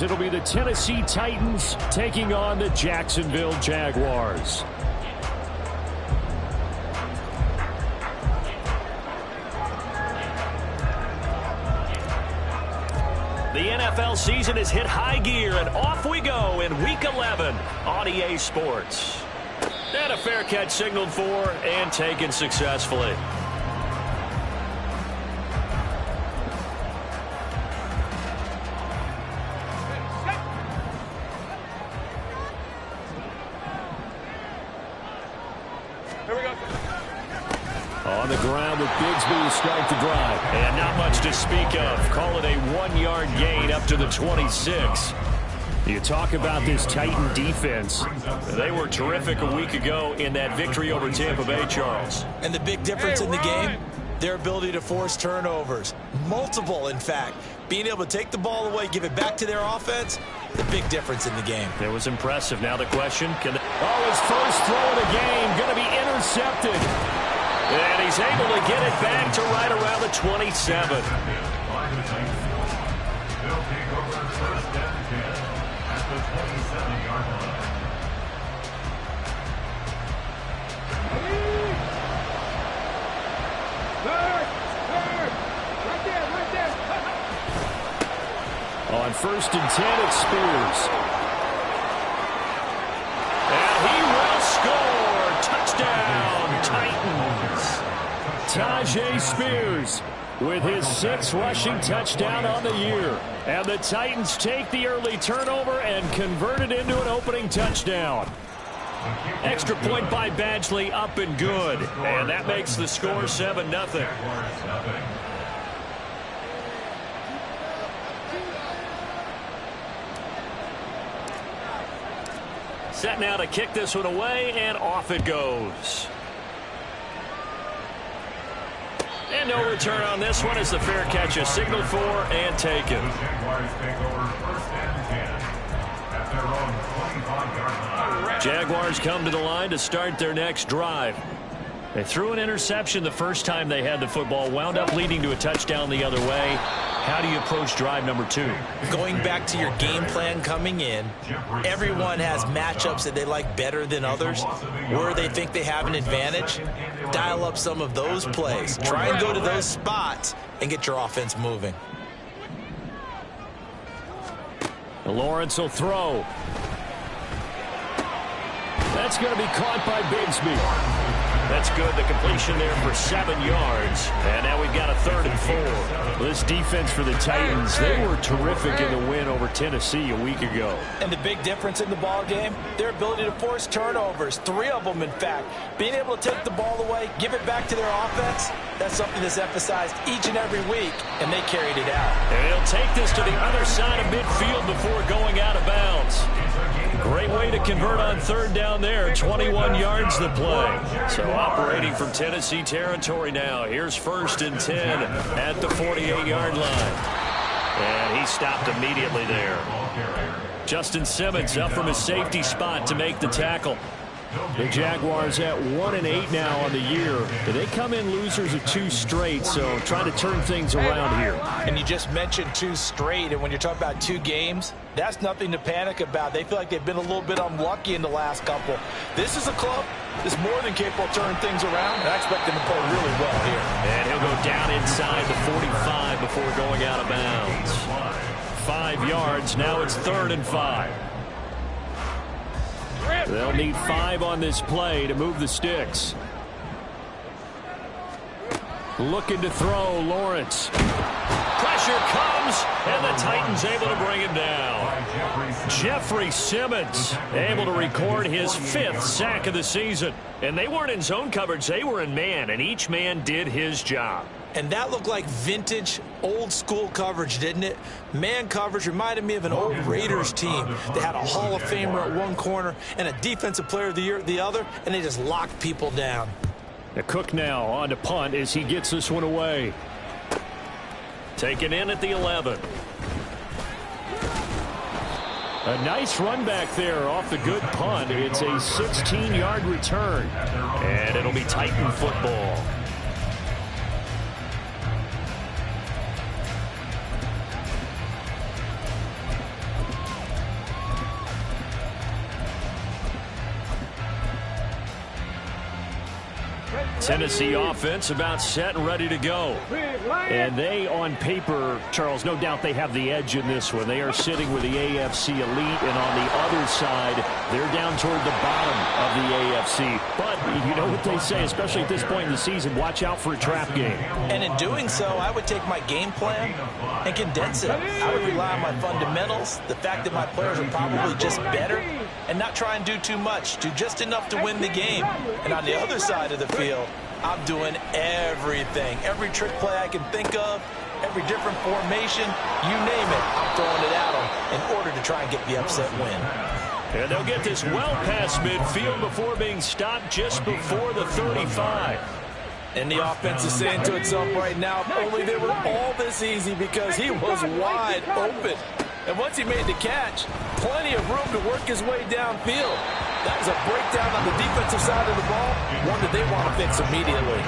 It'll be the Tennessee Titans taking on the Jacksonville Jaguars. The NFL season has hit high gear, and off we go in Week 11 on EA Sports. And a fair catch signaled for and taken successfully. On the ground with Bigsby to start the drive. And not much to speak of. Call it a 1-yard gain up to the 26. You talk about this Titan defense. They were terrific a week ago in that victory over Tampa Bay, Charles. And the big difference in the game, their ability to force turnovers. Multiple, in fact. Being able to take the ball away, give it back to their offense, the big difference in the game. It was impressive. Now the question, his first throw of the game going to be intercepted. And he's able to get it back to right around the 27. On 1st and 10, it's Spears. And he will score. Touchdown, Titans. Tajay Spears with his 6th rushing touchdown on the year. And the Titans take the early turnover and convert it into an opening touchdown. Extra point by Badgley, up and good. And that makes the score 7-0. Set now to kick this one away, and off it goes. And no return on this one as the fair catch is signaled for and taken. Jaguars come to the line to start their next drive. They threw an interception the first time they had the football, wound up leading to a touchdown the other way. How do you approach drive number 2? Going back to your game plan coming in, everyone has matchups that they like better than others, where they think they have an advantage. Dial up some of those plays. Try and go to those spots and get your offense moving. Lawrence will throw. That's going to be caught by Bigsby. That's good. The completion there for 7 yards. And now we've got a 3rd and 4. Well, this defense for the Titans, they were terrific in the win over Tennessee a week ago. And the big difference in the ball game, their ability to force turnovers. 3 of them, in fact. Being able to take the ball away, give it back to their offense, that's something that's emphasized each and every week, and they carried it out. And he'll take this to the other side of midfield before going out of bounds. Great way to convert on 3rd down there. 21 yards the play. So operating from Tennessee territory now. Here's 1st and 10 at the 48-yard line. And he stopped immediately there. Justin Simmons up from his safety spot to make the tackle. The Jaguars at 1-8 now on the year. They come in losers of 2 straight, so trying to turn things around here. And you just mentioned 2 straight, and when you're talking about 2 games, that's nothing to panic about. They feel like they've been a little bit unlucky in the last couple. This is a club that's more than capable of turning things around, and I expect them to play really well here. And he'll go down inside the 45 before going out of bounds. 5 yards. Now it's 3rd and 5. They'll need 5 on this play to move the sticks. Looking to throw, Lawrence. Pressure comes, and the Titans able to bring him down. Jeffrey Simmons able to record his 5th sack of the season. And they weren't in zone coverage, they were in man, and each man did his job. And that looked like vintage, old-school coverage, didn't it? Man coverage reminded me of an old Raiders team. They had a Hall of Famer at one corner and a Defensive Player of the Year at the other, and they just locked people down. The Cook now on to punt as he gets this one away. Taken in at the 11. A nice run back there off the good punt. It's a 16-yard return, and it'll be Titan football. Tennessee offense about set and ready to go. And they, on paper, Charles, no doubt they have the edge in this one. They are sitting with the AFC elite, and on the other side, they're down toward the bottom of the AFC. But you know what they say, especially at this point in the season, watch out for a trap game. And in doing so, I would take my game plan and condense it. I would rely on my fundamentals, the fact that my players are probably just better, and not try and do too much, do just enough to win the game. And on the other side of the field, I'm doing everything. Every trick play I can think of, every different formation, you name it, I'm throwing it at them in order to try and get the upset win. And they'll get this well past midfield before being stopped just before the 35. And the offense is saying to itself right now, if only they were all this easy, because he was wide open. And once he made the catch, plenty of room to work his way downfield. That was a breakdown on the defensive side of the ball, one that they want to fix immediately.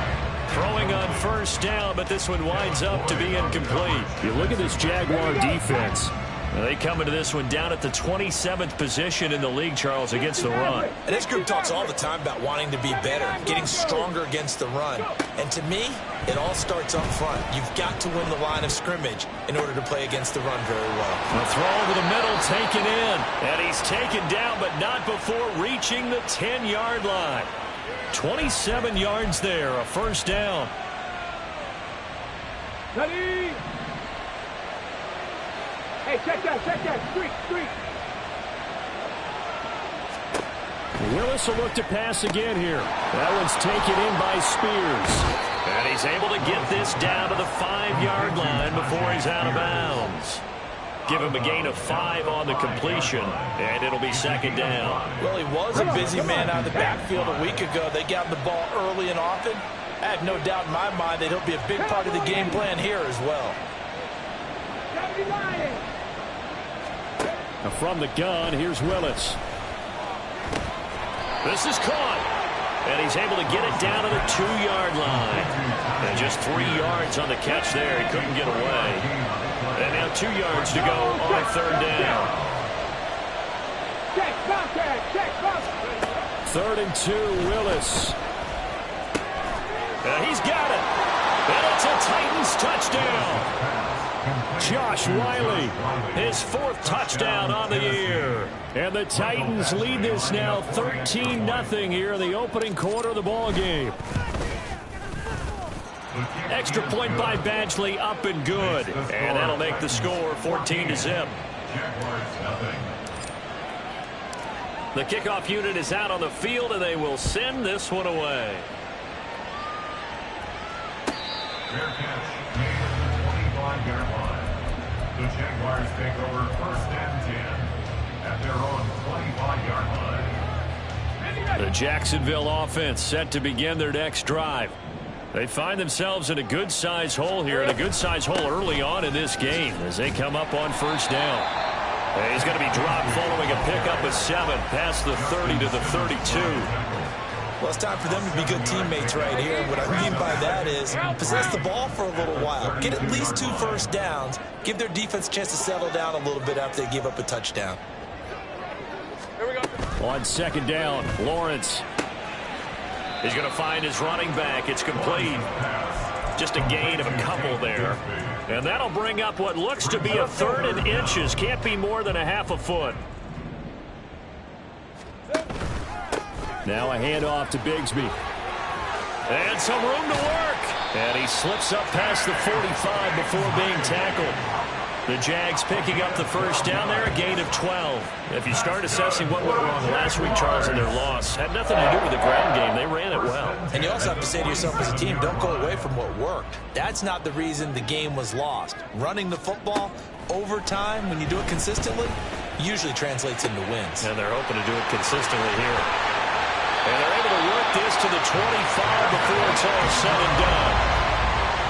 Throwing on first down, but this one winds up to be incomplete. You look at this Jaguar defense. They come into this one down at the 27th position in the league, Charles, against the run. And this group talks all the time about wanting to be better, getting stronger against the run. And to me, it all starts up front. You've got to win the line of scrimmage in order to play against the run very well. The throw over the middle, taken in. And he's taken down, but not before reaching the 10-yard line. 27 yards there, a first down. Ready? Hey, check that, streak. Willis will look to pass again here. That one's taken in by Spears. And he's able to get this down to the 5-yard line before he's out of bounds. Give him a gain of 5 on the completion, and it'll be second down. Well, he was a busy man out of the backfield a week ago. They got him the ball early and often. I have no doubt in my mind that he'll be a big part of the game plan here as well. From the gun, here's Willis. This is caught. And he's able to get it down to the 2-yard line. And just 3 yards on the catch there. He couldn't get away. And now 2 yards to go on third down. Check contact. 3rd and 2, Willis. He's got it. And it's a Titans touchdown. Josh Wiley, his 4th touchdown on the year. And the Titans lead this now 13-0 here in the opening quarter of the ball game. Extra point by Badgley, up and good. And that'll make the score 14-0. The kickoff unit is out on the field, and they will send this one away. The Jaguars take over 1st and 10 at their own 25-yard line. The Jacksonville offense set to begin their next drive. They find themselves in a good-sized hole here, and a good-sized hole early on in this game as they come up on first down. He's going to be dropped following a pickup of 7 past the 30 to the 32. Well, it's time for them to be good teammates right here. And what I mean by that is possess the ball for a little while. Get at least 2 first downs. Give their defense a chance to settle down a little bit after they give up a touchdown. Here we go. On second down, Lawrence. He's going to find his running back. It's complete. Just a gain of a couple there. And that'll bring up what looks to be a 3rd and inches. Can't be more than a half a foot. Now a handoff to Bigsby. And some room to work. And he slips up past the 45 before being tackled. The Jags picking up the first down there, a gain of 12. If you start assessing what went wrong last week, Charles, in their loss, had nothing to do with the ground game. They ran it well. And you also have to say to yourself as a team, don't go away from what worked. That's not the reason the game was lost. Running the football over time, when you do it consistently, usually translates into wins. And they're hoping to do it consistently here. And they're able to work this to the 25 before it's all said and done.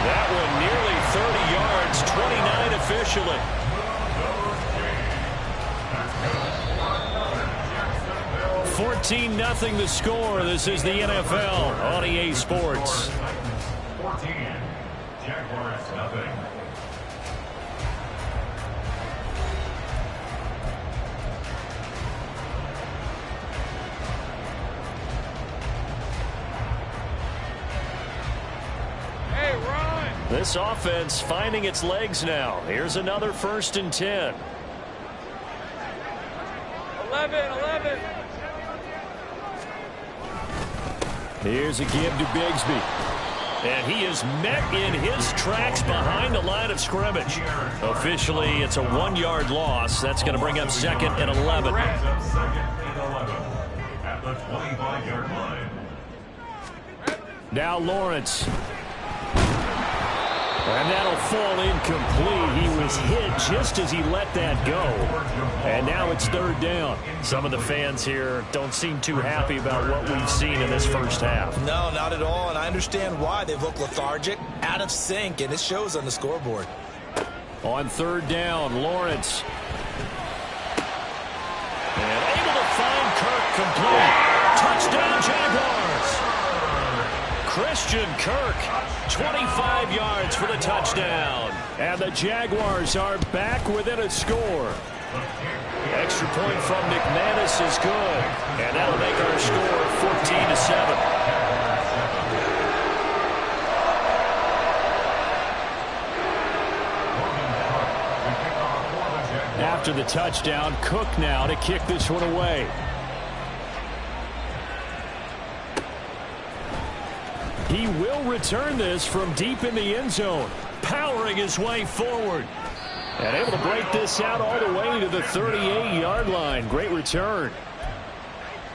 That one nearly 30 yards, 29 officially. $14-0 the score. This is the NFL on EA Sports. 14, Jaguars nothing. This offense finding its legs now. Here's another 1st and 10. 11. Here's a give to Bigsby. And he is met in his tracks behind the line of scrimmage. Officially, it's a 1-yard loss. That's going to bring up 2nd and 11. At the 25-yard line. Now Lawrence. And that'll fall incomplete. He was hit just as he let that go. And now it's 3rd down. Some of the fans here don't seem too happy about what we've seen in this first half. No, not at all, and I understand why. They've looked lethargic, out of sync, and it shows on the scoreboard. On 3rd down, Lawrence. And able to find Kirk complete. Touchdown, Jaguars. Christian Kirk, 25 yards for the touchdown. And the Jaguars are back within a score. Extra point from McManus is good. And that'll make our score 14-7. After the touchdown, Cook now to kick this one away. He will return this from deep in the end zone, powering his way forward. And able to break this out all the way to the 38-yard line. Great return.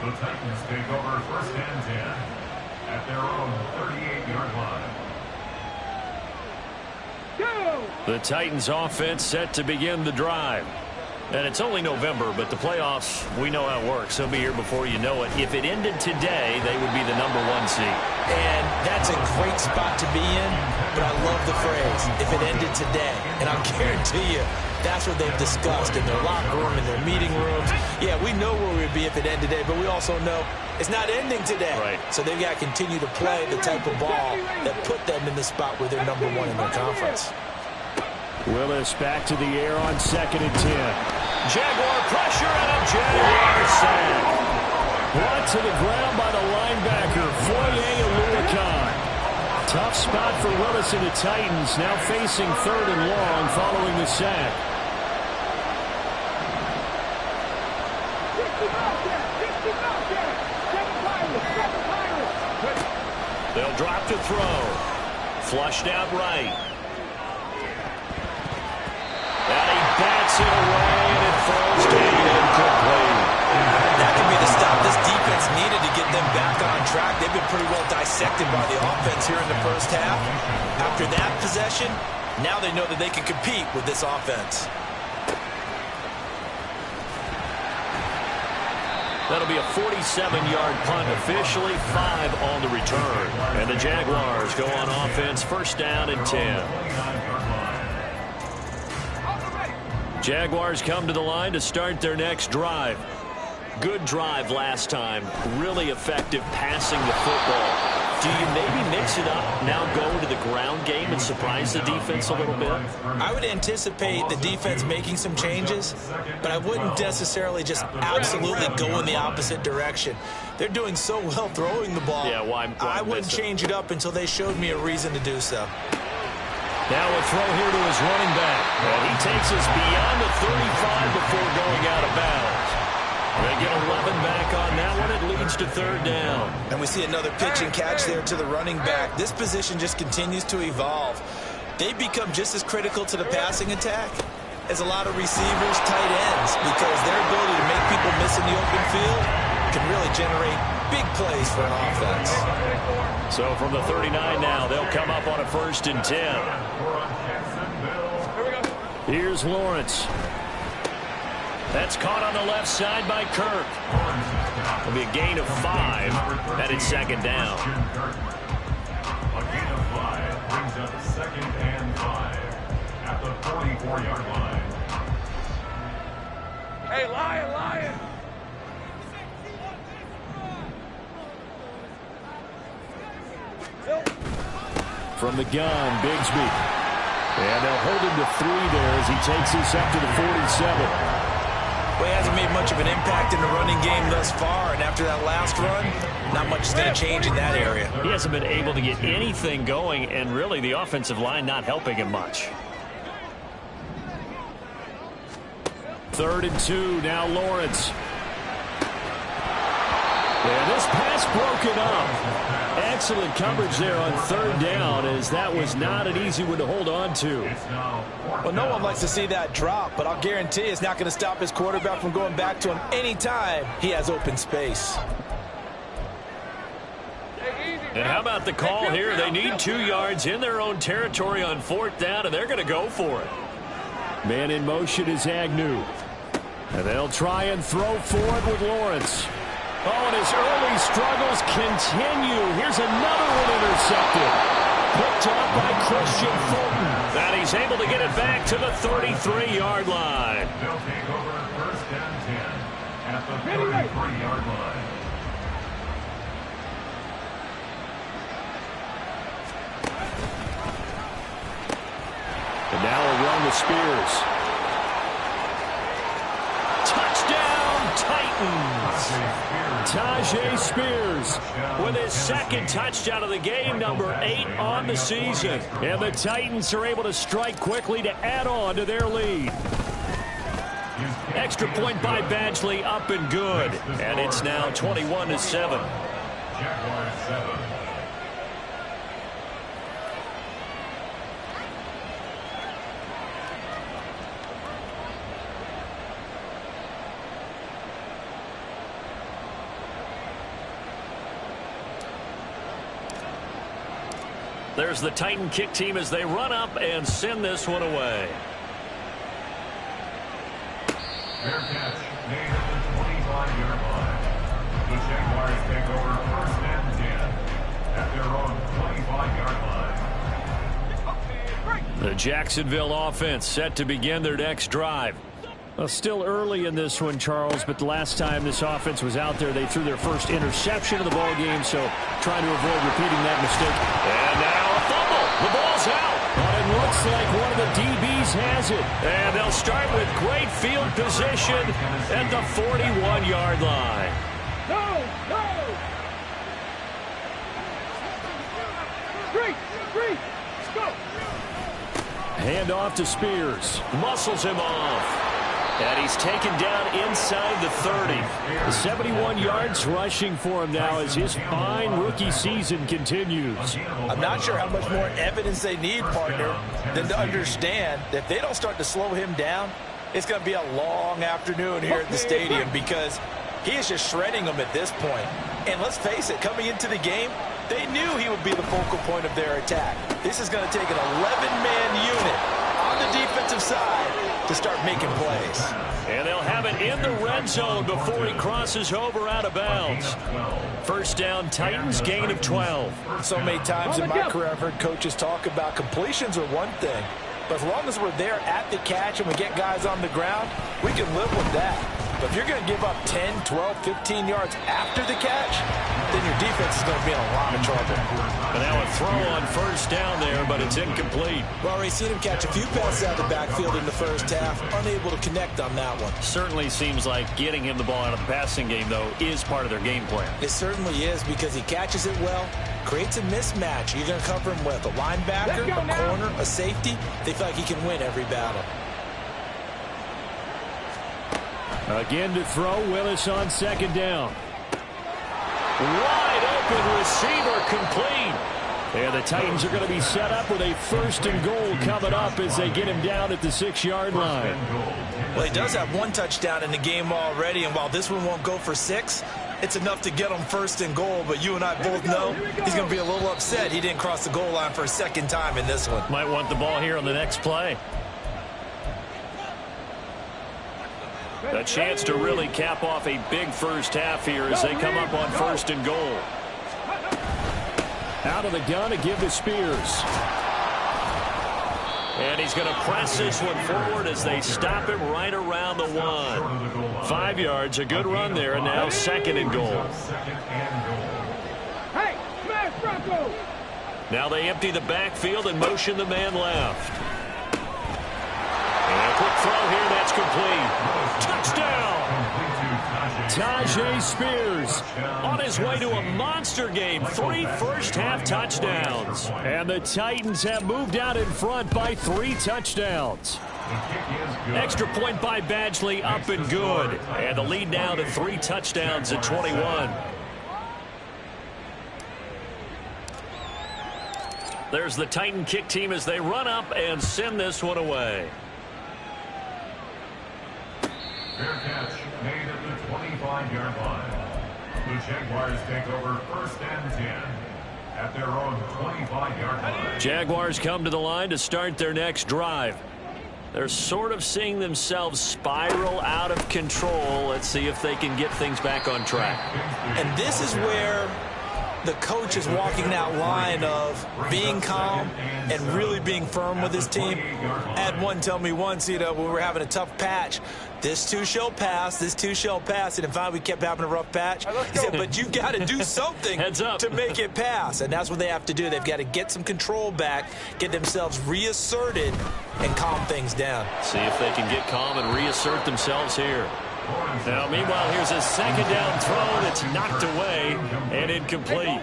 The Titans take over 1st and 10 at their own 38-yard line. Go! The Titans offense set to begin the drive. And it's only November, but the playoffs, we know how it works. They'll be here before you know it. If it ended today, they would be the #1 seed. And that's a great spot to be in, but I love the phrase, if it ended today. And I'll guarantee you, that's what they've discussed in their locker room, in their meeting rooms. Yeah, we know where we'd be if it ended today, but we also know it's not ending today. Right. So they've got to continue to play the type of ball that put them in the spot where they're #1 in their conference. Willis back to the air on 2nd and 10. Jaguar pressure and a Jaguar sack. Brought to the ground by the linebacker, Foye. Tough spot for Willis and the Titans, now facing 3rd and long following the sack. They'll drop to throw. Flushed out right. And he bats it away, and it falls to incomplete. That could be the stop this defense needed to get them back on track. They've been pretty well dissected by the offense here in the first half. After that possession, now they know that they can compete with this offense. That'll be a 47-yard punt, officially 5 on the return. And the Jaguars go on offense, 1st down and 10. Jaguars come to the line to start their next drive. Good drive last time. Really effective passing the football. Do you maybe mix it up, now go to the ground game and surprise the defense a little bit? I would anticipate the defense making some changes, but I wouldn't necessarily just absolutely go in the opposite direction. They're doing so well throwing the ball. Yeah, why I wouldn't change it up until they showed me a reason to do so. Now a throw here to his running back. And he takes us beyond the 35 before going out of bounds. They get 11 back on that one. It leads to 3rd down. And we see another pitch and catch there to the running back. This position just continues to evolve. They've become just as critical to the passing attack as a lot of receivers, tight ends, because their ability to make people miss in the open field can really generate big plays for an offense. So from the 39 now, they'll come up on a 1st and 10. Here's Lawrence. That's caught on the left side by Kirk. It'll be a gain of 5, and it's 2nd down. A gain of 5 brings up 2nd and 5 at the 44-yard line. Hey, Lion! From the gun, Bigsby. And they'll hold him to 3 there as he takes this up to the 47. Well, he hasn't made made much of an impact in the running game thus far, and after that last run, not much is going to change in that area. He hasn't been able to get anything going, and really the offensive line not helping him much. 3rd and 2, now Lawrence. And this pass broken up. Excellent coverage there on 3rd down, as that was not an easy one to hold on to. Well, no one likes to see that drop, but I'll guarantee it's not going to stop his quarterback from going back to him anytime he has open space. And how about the call here? They need 2 yards in their own territory on 4th down, and they're going to go for it. Man in motion is Agnew. And they'll try and throw for it with Lawrence. Oh, and his early struggles continue. Here's another one intercepted. Picked up by Christian Fulton. And he's able to get it back to the 33-yard line. They'll take over 1st and 10 at the 33-yard line. And now a run with Spears. Touchdown, Titans. Tajay Spears with his 2nd touchdown of the game, number 8 on the season. And the Titans are able to strike quickly to add on to their lead. Extra point by Badgley, up and good. And it's now 21-7. Jaguars 7. There's the Titan kick team as they run up and send this one away. Fair catch made at the 25-yard line. The Jaguars take over 1st and 10 at their own 25-yard line. The Jacksonville offense set to begin their next drive. Well, still early in this one, Charles, but the last time this offense was out there, they threw their first interception of the ball game, so trying to avoid repeating that mistake. And now a fumble. The ball's out. But it looks like one of the DBs has it. And they'll start with great field position at the 41-yard line. No, no. 3, let's go. Hand off to Spears. Muscles him off. And he's taken down inside the 30. 71 yards rushing for him now as his fine rookie season continues. I'm not sure how much more evidence they need, partner, than to understand that if they don't start to slow him down, it's going to be a long afternoon here at the stadium because he is just shredding them at this point. And let's face it, coming into the game, they knew he would be the focal point of their attack. This is going to take an 11-man unit on the defensive side to start making plays. And they'll have it in the red zone before he crosses over out of bounds. 1st down, Titans, gain of 12. So many times in my career I've heard coaches talk about completions are one thing, but as long as we're there at the catch and we get guys on the ground, we can live with that. But if you're going to give up 10, 12, 15 yards after the catch, then your defense is going to be in a lot of trouble. And now a throw on 1st down there, but it's incomplete. Well, already seen him catch a few passes out of the backfield in the 1st half, unable to connect on that one. Certainly seems like getting him the ball out of the passing game, though, is part of their game plan. It certainly is because he catches it well, creates a mismatch. You're going to cover him with a linebacker, a corner, a safety. They feel like he can win every battle. Again to throw, Willis on 2nd down. Wide open receiver complete. And the Titans are going to be set up with a 1st and goal coming up as they get him down at the 6-yard line. Well, he does have 1 touchdown in the game already, and while this one won't go for 6, it's enough to get him 1st and goal. But you and I both know he's going to be a little upset he didn't cross the goal line for a 2nd time in this one. Might want the ball here on the next play. A chance to really cap off a big 1st half here as they come up on 1st and goal. Out of the gun to give to Spears. And he's going to press this one forward as they stop him right around the 1. 5 yards, a good run there, and now 2nd and goal. Hey, smash Bronco! Now they empty the backfield and motion the man left. And a quick throw here, that's complete. Touchdown! Tyjae Spears on his way to a monster game. 3 first-half touchdowns. And the Titans have moved out in front by 3 touchdowns. Extra point by Badgley, up and good. And the lead now to 3 touchdowns at 21. There's the Titan kick team as they run up and send this one away. Fair catch made at the 25-yard line. The Jaguars take over 1st and 10 at their own 25-yard line. Jaguars come to the line to start their next drive. They're sort of seeing themselves spiral out of control. Let's see if they can get things back on track. And this is where the coach is walking that line of being calm and really being firm with his team. I had one tell me once, when we were having a tough patch, this too shall pass, this too shall pass. And finally we kept having a rough patch. He said, but you've got to do something to make it pass. And that's what they have to do. They've got to get some control back, get themselves reasserted, and calm things down. See if they can get calm and reassert themselves here. Now, meanwhile, here's a second down throw that's knocked away and incomplete.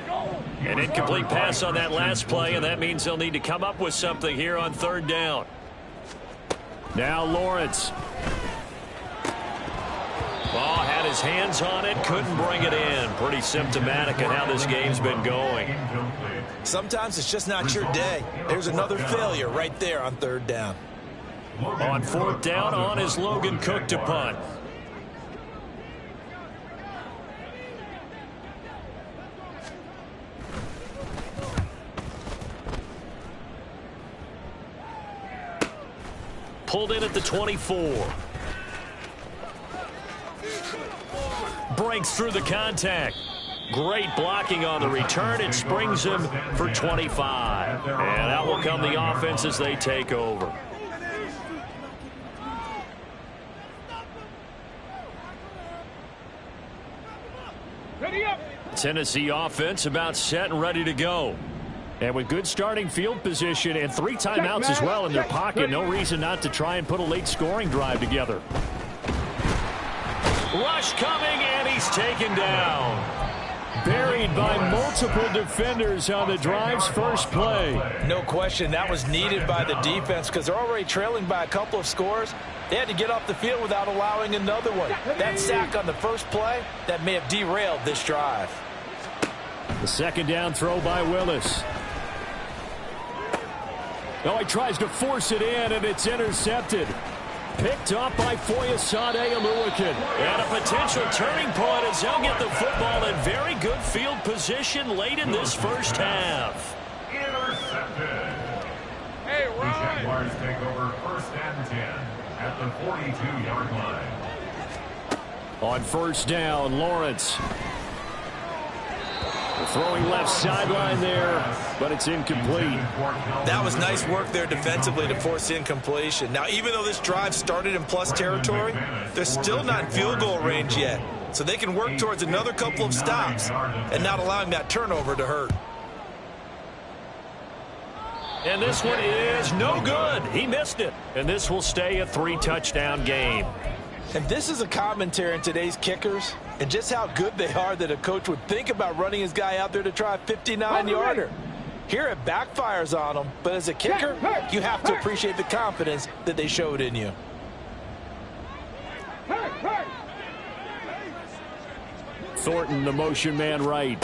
An incomplete pass on that last play, and that means they'll need to come up with something here on 3rd down. Now Lawrence. Ball had his hands on it, couldn't bring it in. Pretty symptomatic of how this game's been going. Sometimes it's just not your day. There's another failure right there on 3rd down. On 4th down, on is Logan Cook to punt. Pulled in at the 24. Breaks through the contact. Great blocking on the return. It springs him for 25. And out will come the offense as they take over. Ready up. Tennessee offense about set and ready to go. And with good starting field position and 3 timeouts as well in their pocket, no reason not to try and put a late scoring drive together. Rush coming, and he's taken down. Buried by multiple defenders on the drive's first play. No question, that was needed by the defense because they're already trailing by a couple of scores. They had to get off the field without allowing another one. That sack on the first play, that may have derailed this drive. The second down throw by Willis. Oh, he tries to force it in, and it's intercepted. Picked up by Foyesade Oluwakan. And a potential turning point as they'll get the football in very good field position late in this first half. Intercepted. Hey, The Jaguars take over 1st and 10 at the 42-yard line. On 1st down, Lawrence. Throwing left sideline there, but it's incomplete. That was nice work there defensively to force incompletion. Now, even though this drive started in plus territory, they're still not in field goal range yet. So they can work towards another couple of stops and not allowing that turnover to hurt. And this one is no good. He missed it. And this will stay a 3-touchdown game. And this is a commentary on today's kickers and just how good they are that a coach would think about running his guy out there to try a 59-yarder. Here it backfires on them, but as a kicker, you have to appreciate the confidence that they showed in you. Thornton, the motion man right.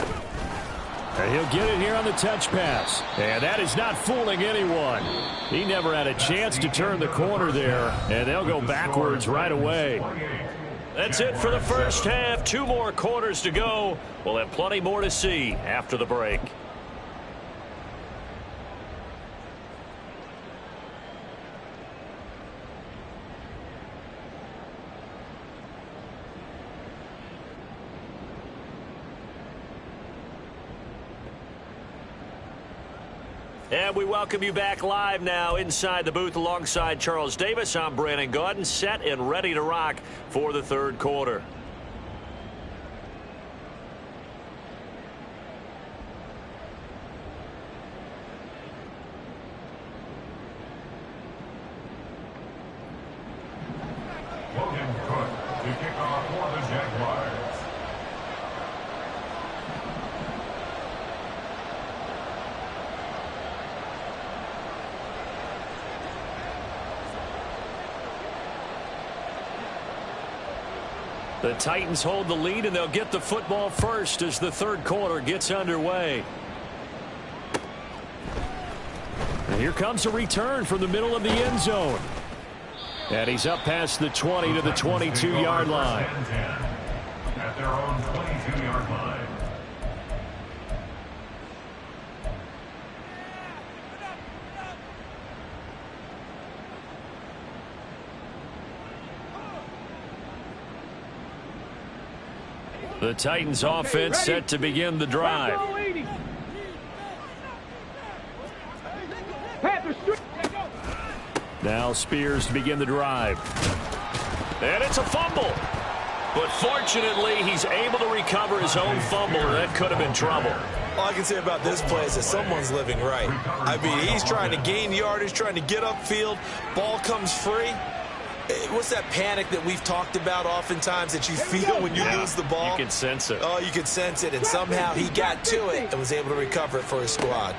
And he'll get it here on the touch pass. And that is not fooling anyone. He never had a chance to turn the corner there, and they'll go backwards right away. That's it for the first half. 2 more quarters to go. We'll have plenty more to see after the break. And we welcome you back live now inside the booth alongside Charles Davis. I'm Brandon Gaudin, set and ready to rock for the 3rd quarter. Logan Cook to kick off for the Jaguars. The Titans hold the lead, and they'll get the football first as the third quarter gets underway. And here comes a return from the middle of the end zone. And he's up past the 20 to the 22-yard line. At their own 22-yard line. The Titans offense set to begin the drive. Now Spears to begin the drive. And it's a fumble. But fortunately, he's able to recover his own fumble, or that could have been trouble. All I can say about this play is that someone's living right. I mean, he's trying to gain yardage, trying to get upfield. Ball comes free. What's that panic that we've talked about oftentimes that you feel when you lose the ball? You can sense it. Oh, you can sense it, and somehow he got to it and was able to recover it for his squad.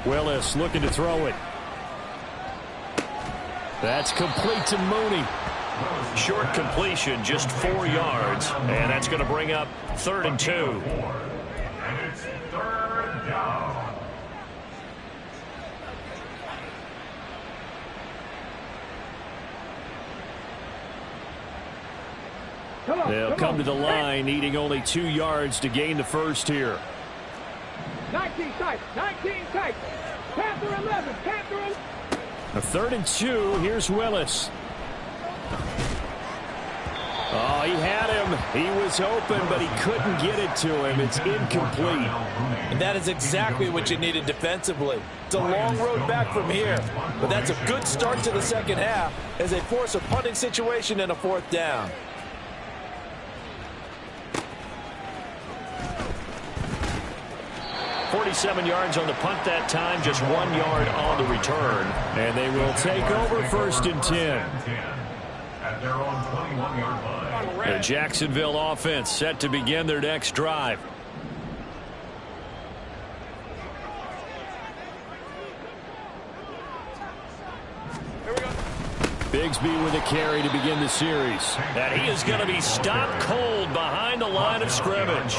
Willis looking to throw it. That's complete to Mooney. Short completion, just 4 yards, and that's going to bring up 3rd and 2. And it's 3rd down. They'll come to the line, needing only 2 yards to gain the first here. 19 tight, 19 tight. Panther 11, Panther 11. A 3rd and 2. Here's Willis. Oh, he had him. He was open, but he couldn't get it to him. It's incomplete. And that is exactly what you needed defensively. It's a long road back from here, but that's a good start to the second half as they force a punting situation and a 4th down. .47 yards on the punt that time, just 1 yard on the return. And they will take over 1st and 10. At their own 21-yard line. The Jacksonville offense set to begin their next drive. Bigsby with a carry to begin the series. And he is going to be stopped cold behind the line of scrimmage.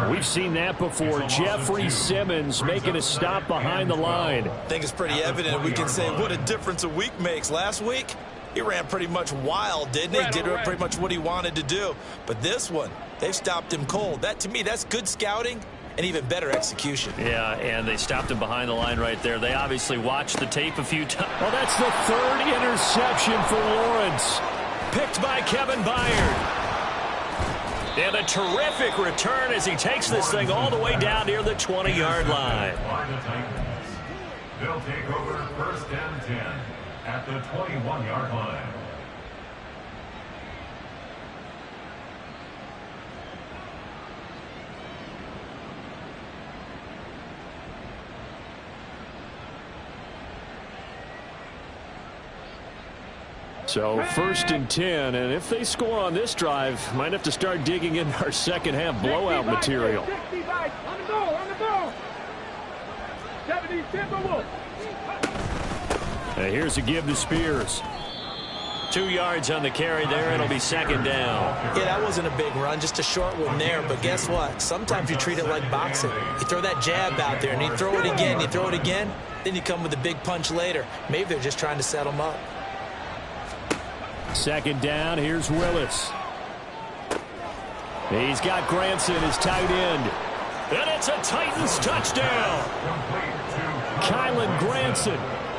We've seen that before. Jeffrey Simmons making a stop behind the line. I think it's pretty evident. We can say what a difference a week makes. Last week, he ran pretty much wild, didn't he? Did pretty much what he wanted to do. But this one, they've stopped him cold. That, to me, that's good scouting and even better execution. Yeah, and they stopped him behind the line right there. They obviously watched the tape a few times. Well, that's the 3rd interception for Lawrence. Picked by Kevin Byard. And a terrific return as he takes this thing all the way down near the 20-yard line. They'll take over 1st and 10 at the 21-yard line. So 1st and 10, and if they score on this drive, might have to start digging in our second half blowout material. 65 on the ball, on the ball. 70 Timberwolves. And here's a give to Spears. 2 yards on the carry there. It'll be 2nd down. Yeah, that wasn't a big run, just a short one there. But guess what? Sometimes you treat it like boxing. You throw that jab out there, and you throw it again, you throw it again, then you come with a big punch later. Maybe they're just trying to set them up. 2nd down. Here's Willis. He's got Granson as tight end. And it's a Titans touchdown. Kylan Granson,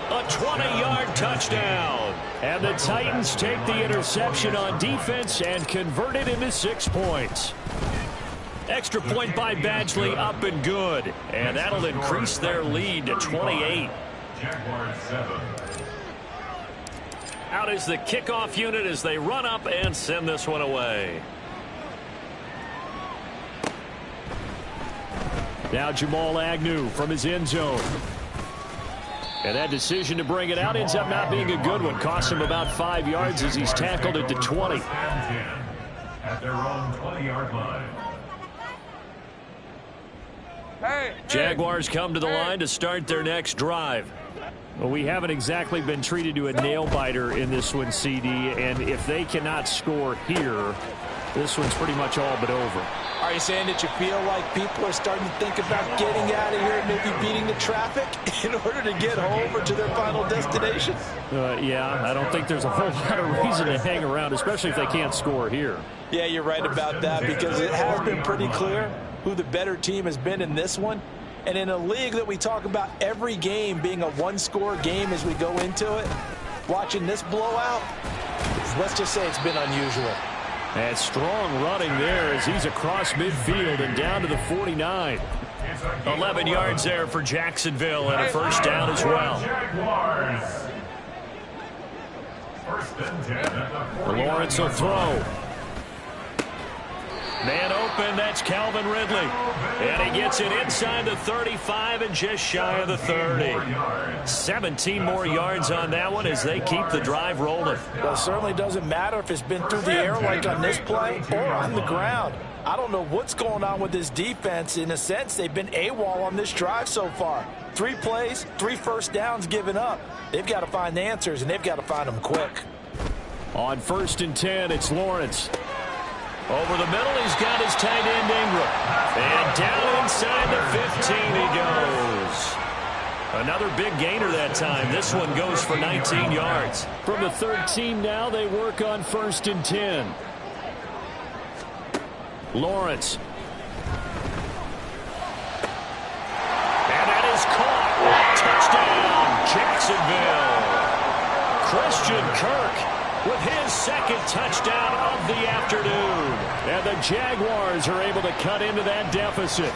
a 20-yard touchdown. And the Titans take the interception on defense and convert it into 6 points. Extra point by Badgley, up and good. And that'll increase their lead to 28. Jaguars 7. Out is the kickoff unit as they run up and send this one away. Now Jamal Agnew from his end zone. And that decision to bring it out ends up not being a good one. Costs him about 5 yards as he's tackled at the 20. at their own 20-yard line. Jaguars come to the line to start their next drive. Well, we haven't exactly been treated to a nail-biter in this one, CD, and if they cannot score here, this one's pretty much all but over. Are you saying that you feel like people are starting to think about getting out of here and maybe beating the traffic in order to get home or to their final destination? Yeah, I don't think there's a whole lot of reason to hang around, especially if they can't score here. Yeah, you're right about that, because it has been pretty clear who the better team has been in this one. And in a league that we talk about every game being a one-score game as we go into it, watching this blowout, let's just say it's been unusual. And strong running there as he's across midfield and down to the 49. 11 yards there for Jacksonville and a first down as well. Lawrence will throw. Man open, that's Calvin Ridley. And he gets it inside the 35 and just shy of the 30. 17 more yards on that one as they keep the drive rolling. Well, it certainly doesn't matter if it's been through the air like on this play or on the ground. I don't know what's going on with this defense. In a sense, they've been AWOL on this drive so far. 3 plays, 3 first downs given up. They've got to find the answers, and they've got to find them quick. On 1st and 10, it's Lawrence. Over the middle, he's got his tight end Ingram. And down inside the 15 he goes. Another big gainer that time. This one goes for 19 yards. From the 13 now, they work on 1st and 10. Lawrence. And that is caught. Touchdown, Jacksonville. Christian Kirk with his second touchdown of the afternoon. And the Jaguars are able to cut into that deficit.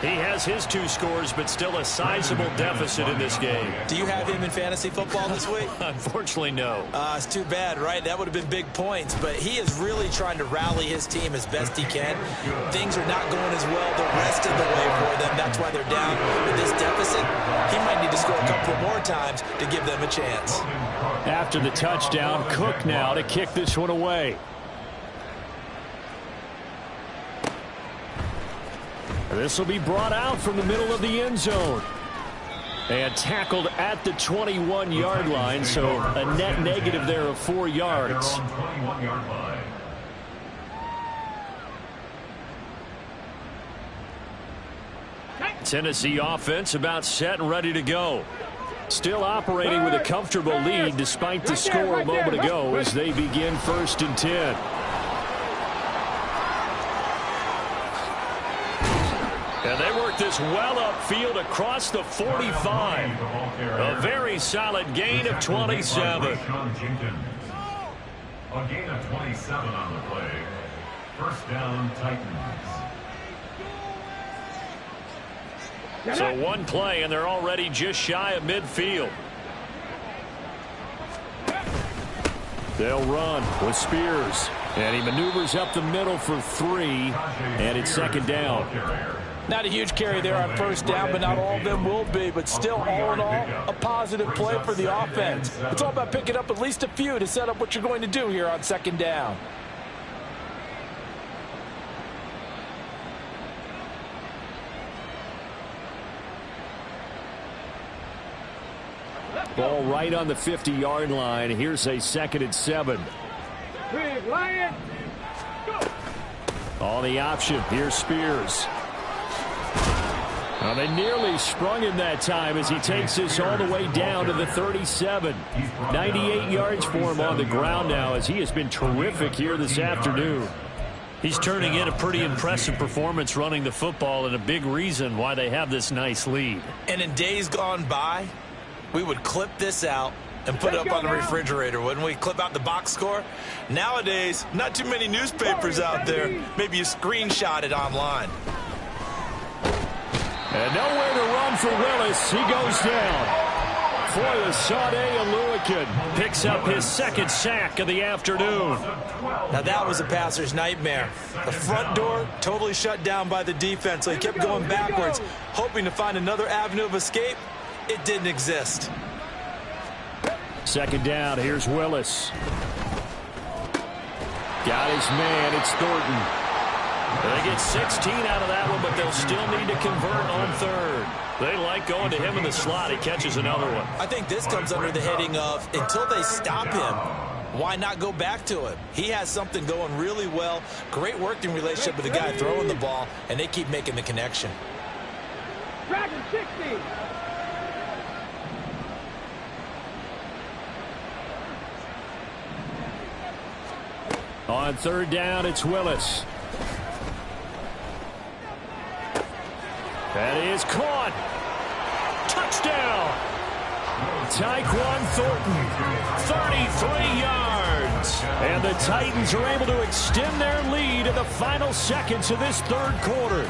He has his 2 scores, but still a sizable deficit in this game. Do you have him in fantasy football this week? Unfortunately, no. It's too bad, right? That would have been big points, but he is really trying to rally his team as best he can. Things are not going as well the rest of the way for them. That's why they're down with this deficit. He might need to score a couple more times to give them a chance. After the touchdown, Cook now to kick this one away. This will be brought out from the middle of the end zone. And tackled at the 21-yard line, so a net negative there of 4 yards. Tennessee offense about set and ready to go. Still operating with a comfortable lead despite the score a moment ago as they begin 1st and 10. And they work this well upfield across the 45. A very solid gain of 27. A gain of 27 on the play. First down, Titans. So one play, and they're already just shy of midfield. They'll run with Spears. And he maneuvers up the middle for 3, and it's 2nd down. Not a huge carry there on 1st down, but not all of them will be. But still, all in all, a positive play for the offense. It's all about picking up at least a few to set up what you're going to do here on 2nd down. Ball right on the 50-yard line. Here's a 2nd and 7. Big Lion. On the option, here's Spears. Well, they nearly sprung him that time as he takes this all the way down to the 37. 98 yards for him on the ground now as he has been terrific here this afternoon. He's turning in a pretty impressive performance running the football, and a big reason why they have this nice lead. And in days gone by, we would clip this out and put it up on the refrigerator, wouldn't we? Clip out the box score. Nowadays, not too many newspapers out there. Maybe you screenshot it online. And nowhere to run for Willis. He goes down. Foyesade Aluakin picks up his 2nd sack of the afternoon. Now that was a passer's nightmare. The front door totally shut down by the defense, so he kept going backwards, hoping to find another avenue of escape. It didn't exist. 2nd down, here's Willis. Got his man. It's Thornton. They get 16 out of that one, but they'll still need to convert on third. They like going to him in the slot. He catches another one. I think this comes under the heading of until they stop him, why not go back to him? He has something going really well. Great working relationship with the guy throwing the ball, and they keep making the connection. Dragon 60. On third down, it's Willis. That is caught. Touchdown. Tyquan Thornton, 33 yards. And the Titans are able to extend their lead in the final seconds of this third quarter.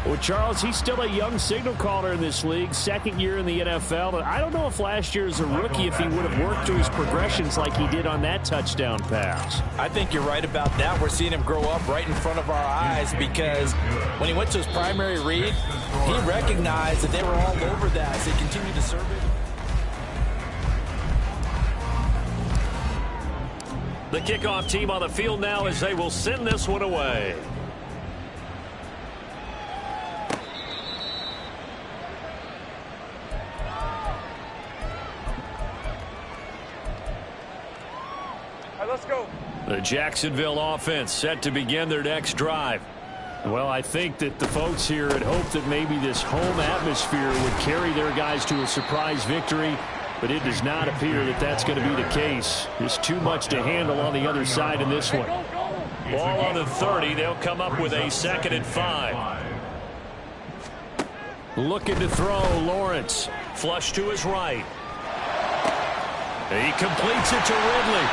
Well, Charles, he's still a young signal caller in this league, second year in the NFL. But I don't know if last year as a rookie, if he would have worked through his progressions like he did on that touchdown pass. I think you're right about that. We're seeing him grow up right in front of our eyes because when he went to his primary read, he recognized that they were all over that as they continued to serve it. The kickoff team on the field now as they will send this one away. Let's go. The Jacksonville offense set to begin their next drive. Well, I think that the folks here had hoped that maybe this home atmosphere would carry their guys to a surprise victory, but it does not appear that that's going to be the case. There's too much to handle on the other side in this one. Ball on the 30. They'll come up with a 2nd and 5. Looking to throw, Lawrence. Flush to his right. He completes it to Ridley.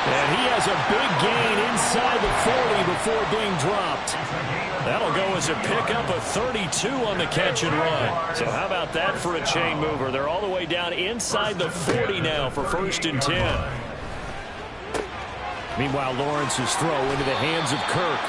And he has a big gain inside the 40 before being dropped. That'll go as a pickup of 32 on the catch and run. So how about that for a chain mover? They're all the way down inside the 40 now for 1st and 10. Meanwhile, Lawrence's throw into the hands of Kirk.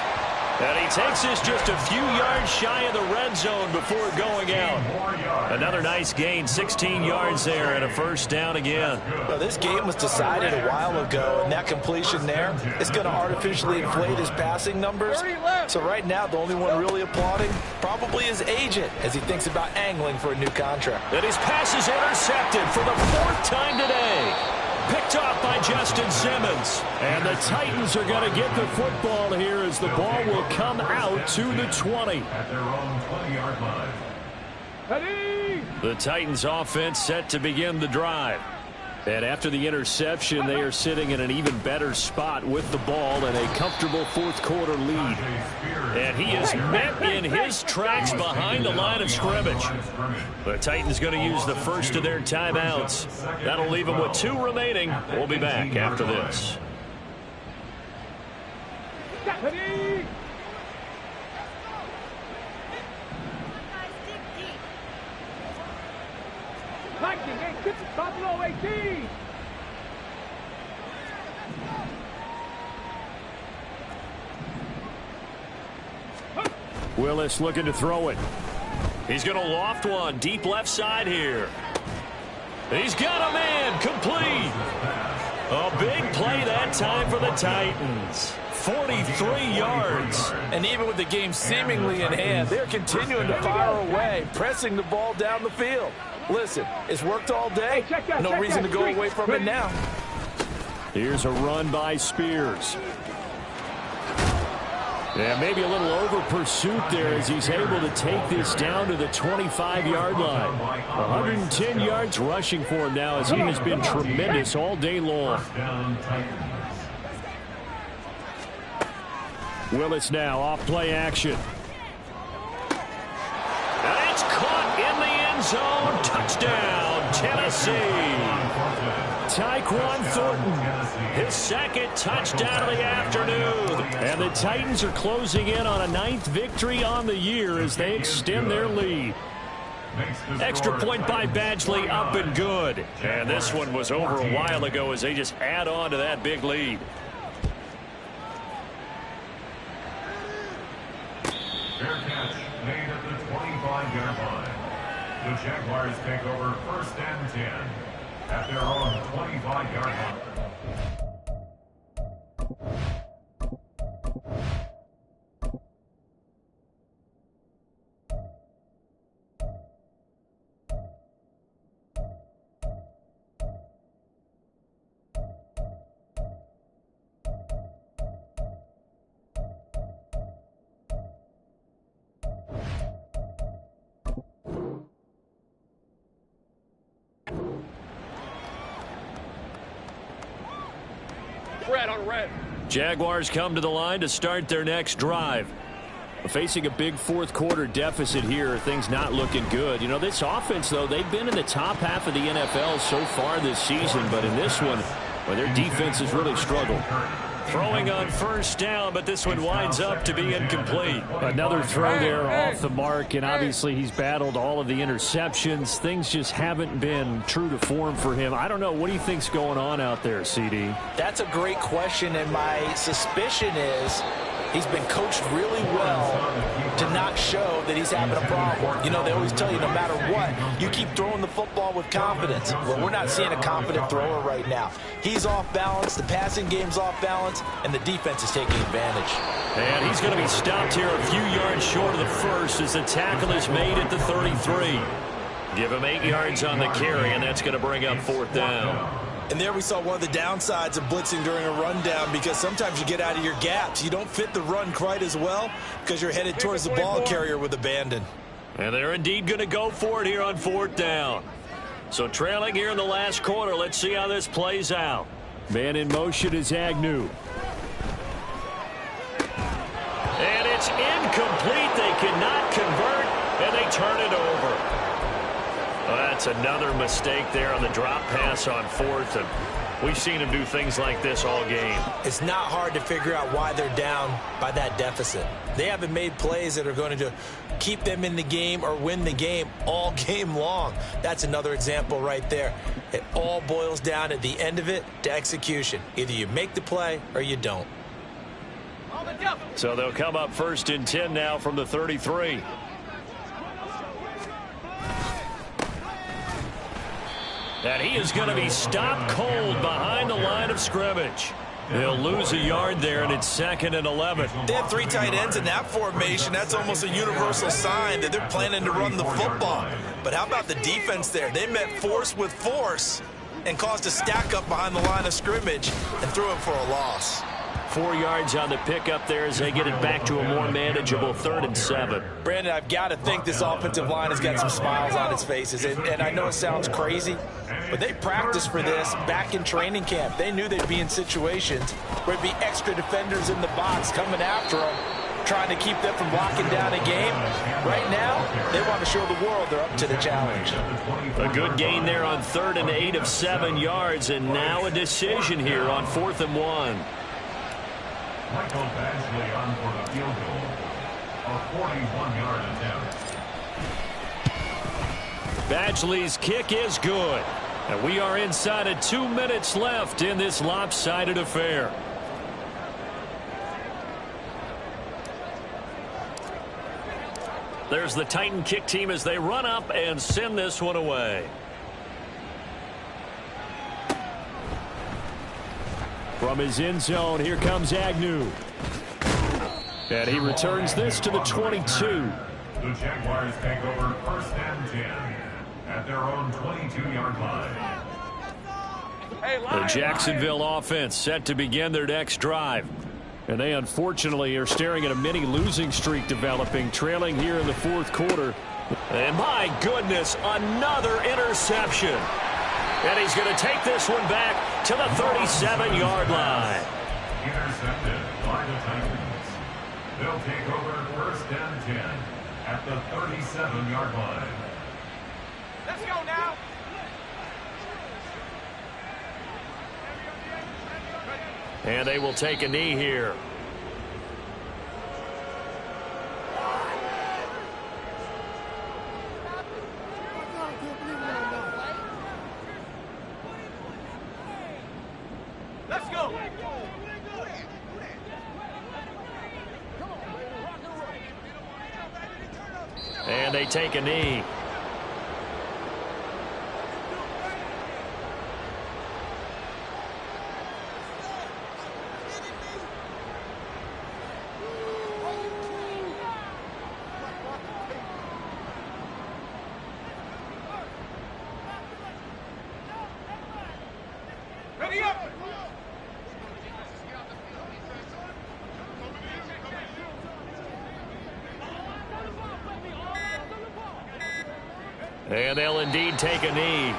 And he takes this just a few yards shy of the red zone before going out. Another nice gain, 16 yards there, and a 1st down again. Well, this game was decided a while ago, and that completion there is going to artificially inflate his passing numbers. So right now, the only one really applauding probably his agent as he thinks about angling for a new contract. And his pass is intercepted for the 4th time today. Picked off by Justin Simmons. And the Titans are going to get the football here as the ball will come out to the 20. At their own 20-yard line. Ready? The Titans offense set to begin the drive. And after the interception, they are sitting in an even better spot with the ball and a comfortable 4th quarter lead. And he is met in his tracks behind the line of scrimmage. The Titans going to use the first of their timeouts. That'll leave them with 2 remaining. We'll be back after this. Ready? Buffalo 18. Willis looking to throw it. He's going to loft one deep left side here. He's got a man complete. A big play that time for the Titans. 43 yards. And even with the game seemingly in hand, they're continuing to fire away, pressing the ball down the field. Listen, it's worked all day. No reason to go away from it now. Here's a run by Spears. Yeah, maybe a little over pursuit there as he's able to take this down to the 25-yard line. 110 yards rushing for him now as he has been tremendous all day long. Willis now off play action. And it's caught in the end zone. Touchdown, Tennessee. Tyquan Thornton, his 2nd touchdown of the afternoon. And the Titans are closing in on a 9th victory on the year as they extend their lead. Extra point by Badgley, up and good. And this one was over a while ago as they just add on to that big lead. Fair catch made at the 25-yard line. The Jaguars take over 1st and 10 at their own 25-yard line. Red on red. Jaguars come to the line to start their next drive. Facing a big fourth quarter deficit here, things not looking good. You know, this offense, though, they've been in the top half of the NFL so far this season, but in this one, well, their defense has really struggled. Throwing on first down, but this one winds up to be incomplete. Another throw there off the mark, and obviously he's battled all of the interceptions. Things just haven't been true to form for him. I don't know. What do you think's going on out there, CD? That's a great question, and my suspicion is he's been coached really well to not show that he's having a problem. You know, they always tell you no matter what, you keep throwing the football with confidence. Well, we're not seeing a confident thrower right now. He's off balance, the passing game's off balance, and the defense is taking advantage. And he's going to be stopped here a few yards short of the first as the tackle is made at the 33. Give him 8 yards on the carry, and that's going to bring up fourth down. And there we saw one of the downsides of blitzing during a rundown, because sometimes you get out of your gaps. You don't fit the run quite as well because you're headed towards the ball carrier with abandon. And they're indeed going to go for it here on fourth down. So trailing here in the last quarter, let's see how this plays out. Man in motion is Agnew. And it's incomplete. They cannot convert, and they turn it over. Well, that's another mistake there on the drop pass on fourth, and we've seen him do things like this all game. It's not hard to figure out why they're down by that deficit. They haven't made plays that are going to keep them in the game or win the game all game long. That's another example right there. It all boils down at the end of it to execution. Either you make the play or you don't. So they'll come up first and 10 now from the 33. And he is going to be stopped cold behind the line of scrimmage. They'll lose a yard there, and it's 2nd and 11. They have 3 tight ends in that formation. That's almost a universal sign that they're planning to run the football. But how about the defense there? They met force with force and caused a stack up behind the line of scrimmage and threw it for a loss. 4 yards on the pickup there as they get it back to a more manageable 3rd and 7. Brandon, I've got to think this offensive line has got some smiles on its faces. And I know it sounds crazy, but they practiced for this back in training camp. They knew they'd be in situations where there'd be extra defenders in the box coming after them, trying to keep them from locking down a game. Right now, they want to show the world they're up to the challenge. A good gain there on 3rd and 8 of 7 yards, and now a decision here on 4th and 1. Michael Badgley on for the field goal. A 41-yard attempt. Badgley's kick is good. And we are inside of 2 minutes left in this lopsided affair. There's the Titan kick team as they run up and send this one away. From his end zone, here comes Agnew. And he returns this to the 22. The Jaguars take over 1st and 10 at their own 22-yard line. The Jacksonville offense set to begin their next drive. And they unfortunately are staring at a mini losing streak developing, trailing here in the 4th quarter. And my goodness, another interception. And he's going to take this one back to the 37-yard line. Intercepted by the Titans. They'll take over 1st and 10 at the 37-yard line. Let's go now. And they will take a knee here. Let's go. And they take a knee. Ready up. And they'll indeed take a knee.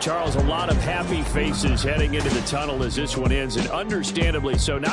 Charles, a lot of happy faces heading into the tunnel as this one ends, and understandably so. Not